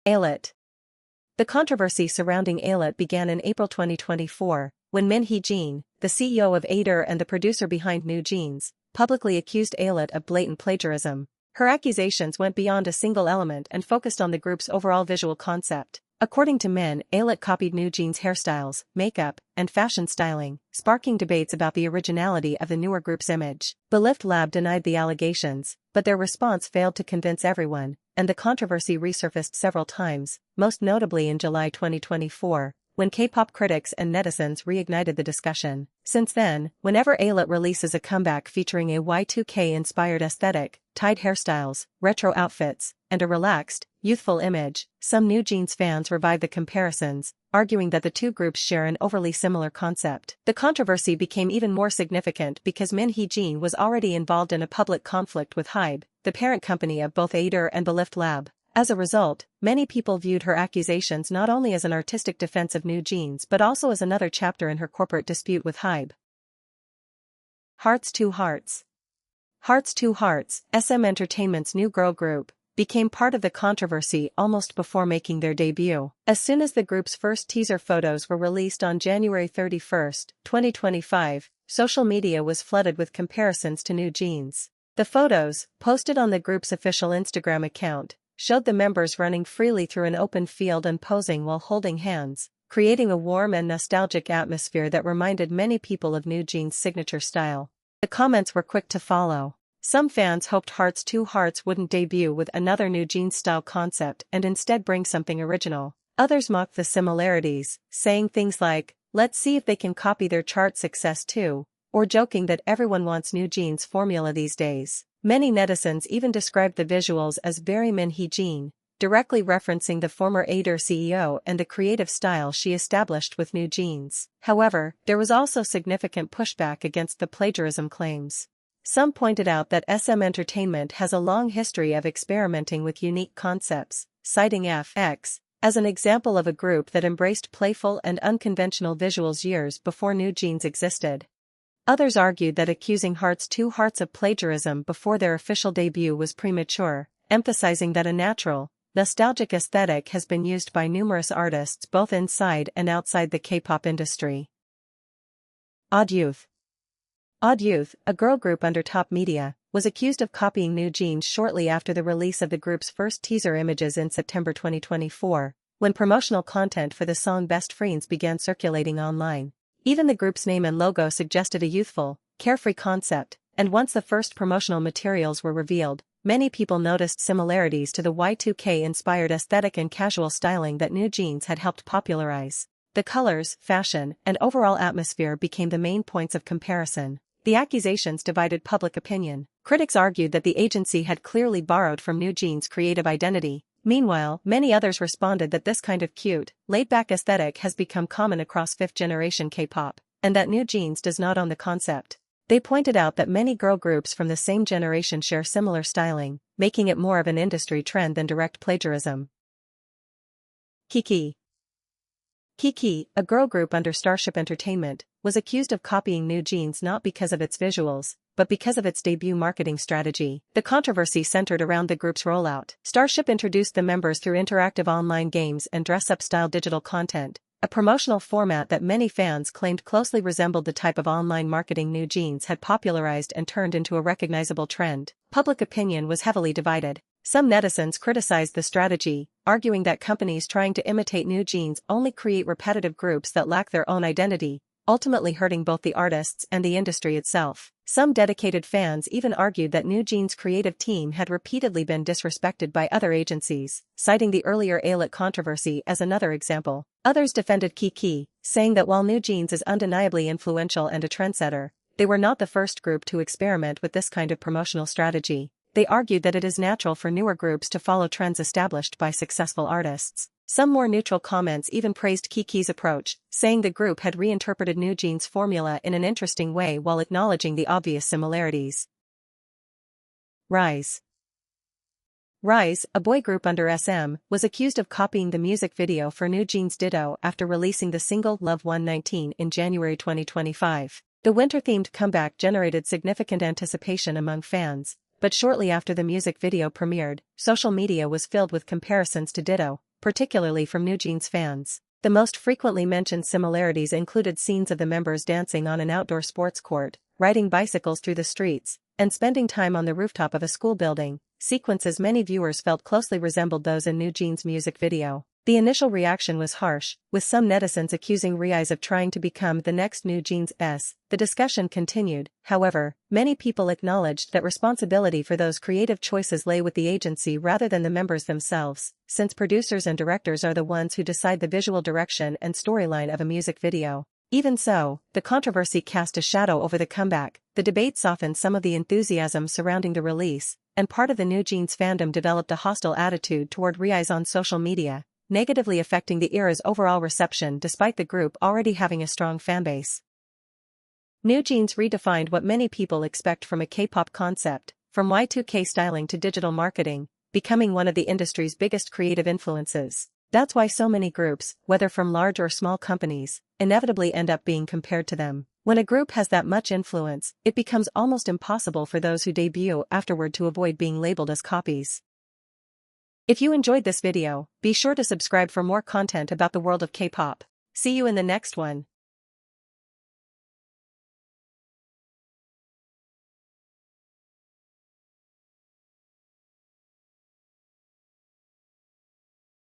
ILLIT. The controversy surrounding ILLIT began in April 2024, when Min Hee-jin, the CEO of ILLIT and the producer behind NewJeans, publicly accused ILLIT of blatant plagiarism. Her accusations went beyond a single element and focused on the group's overall visual concept. According to Min, ILLIT copied NewJeans' hairstyles, makeup, and fashion styling, sparking debates about the originality of the newer group's image. ILLIT Lab denied the allegations, but their response failed to convince everyone, and the controversy resurfaced several times, most notably in July 2024, when K-pop critics and netizens reignited the discussion. Since then, whenever ILLIT releases a comeback featuring a Y2K-inspired aesthetic, tied hairstyles, retro outfits, and a relaxed, youthful image, some NewJeans fans revive the comparisons, arguing that the two groups share an overly similar concept. The controversy became even more significant because Min Hee-jin was already involved in a public conflict with RIIZE, the parent company of both ILLIT and ILLIT Lab. As a result, many people viewed her accusations not only as an artistic defense of NewJeans but also as another chapter in her corporate dispute with RIIZE. Hearts to Hearts. Hearts to Hearts, SM Entertainment's new girl group, became part of the controversy almost before making their debut. As soon as the group's first teaser photos were released on January 31, 2025, social media was flooded with comparisons to NewJeans. The photos, posted on the group's official Instagram account, showed the members running freely through an open field and posing while holding hands, creating a warm and nostalgic atmosphere that reminded many people of NewJeans' signature style. The comments were quick to follow. Some fans hoped Hearts to Hearts wouldn't debut with another NewJeans-style concept and instead bring something original. Others mocked the similarities, saying things like, "Let's see if they can copy their chart success too," or joking that everyone wants NewJeans' formula these days. Many netizens even described the visuals as very Min Hee-jin, directly referencing the former ILLIT CEO and the creative style she established with NewJeans. However, there was also significant pushback against the plagiarism claims. Some pointed out that SM Entertainment has a long history of experimenting with unique concepts, citing FX as an example of a group that embraced playful and unconventional visuals years before NewJeans existed. Others argued that accusing Hearts to Hearts of plagiarism before their official debut was premature, emphasizing that a natural, nostalgic aesthetic has been used by numerous artists both inside and outside the K-pop industry. Odd Youth. Odd Youth, a girl group under Top Media, was accused of copying NewJeans shortly after the release of the group's first teaser images in September 2024, when promotional content for the song Best Friends began circulating online. Even the group's name and logo suggested a youthful, carefree concept, and once the first promotional materials were revealed, many people noticed similarities to the Y2K-inspired aesthetic and casual styling that NewJeans had helped popularize. The colors, fashion, and overall atmosphere became the main points of comparison. The accusations divided public opinion. Critics argued that the agency had clearly borrowed from NewJeans' creative identity. Meanwhile, many others responded that this kind of cute, laid-back aesthetic has become common across fifth-generation K-pop, and that NewJeans does not own the concept. They pointed out that many girl groups from the same generation share similar styling, making it more of an industry trend than direct plagiarism. KiiiKiii. KiiiKiii, a girl group under Starship Entertainment, was accused of copying NewJeans not because of its visuals, but because of its debut marketing strategy. The controversy centered around the group's rollout. Starship introduced the members through interactive online games and dress-up-style digital content, a promotional format that many fans claimed closely resembled the type of online marketing NewJeans had popularized and turned into a recognizable trend. Public opinion was heavily divided. Some netizens criticized the strategy, arguing that companies trying to imitate NewJeans only create repetitive groups that lack their own identity, ultimately hurting both the artists and the industry itself. Some dedicated fans even argued that NewJeans' creative team had repeatedly been disrespected by other agencies, citing the earlier ILLIT controversy as another example. Others defended KiiiKiii, saying that while NewJeans is undeniably influential and a trendsetter, they were not the first group to experiment with this kind of promotional strategy. They argued that it is natural for newer groups to follow trends established by successful artists. Some more neutral comments even praised KiiiKii's approach, saying the group had reinterpreted NewJeans' formula in an interesting way while acknowledging the obvious similarities. RIIZE. RIIZE, a boy group under SM, was accused of copying the music video for NewJeans' Ditto after releasing the single Love 119 in January 2025. The winter-themed comeback generated significant anticipation among fans, but shortly after the music video premiered, social media was filled with comparisons to Ditto, particularly from NewJeans fans. The most frequently mentioned similarities included scenes of the members dancing on an outdoor sports court, riding bicycles through the streets, and spending time on the rooftop of a school building, sequences many viewers felt closely resembled those in NewJeans' music video. The initial reaction was harsh, with some netizens accusing RIIZE of trying to become the next NewJeans. The discussion continued, however, many people acknowledged that responsibility for those creative choices lay with the agency rather than the members themselves, since producers and directors are the ones who decide the visual direction and storyline of a music video. Even so, the controversy cast a shadow over the comeback. The debate softened some of the enthusiasm surrounding the release, and part of the NewJeans fandom developed a hostile attitude toward RIIZE on social media, negatively affecting the era's overall reception despite the group already having a strong fanbase. NewJeans redefined what many people expect from a K-pop concept, from Y2K styling to digital marketing, becoming one of the industry's biggest creative influences. That's why so many groups, whether from large or small companies, inevitably end up being compared to them. When a group has that much influence, it becomes almost impossible for those who debut afterward to avoid being labeled as copies. If you enjoyed this video, be sure to subscribe for more content about the world of K-pop. See you in the next one.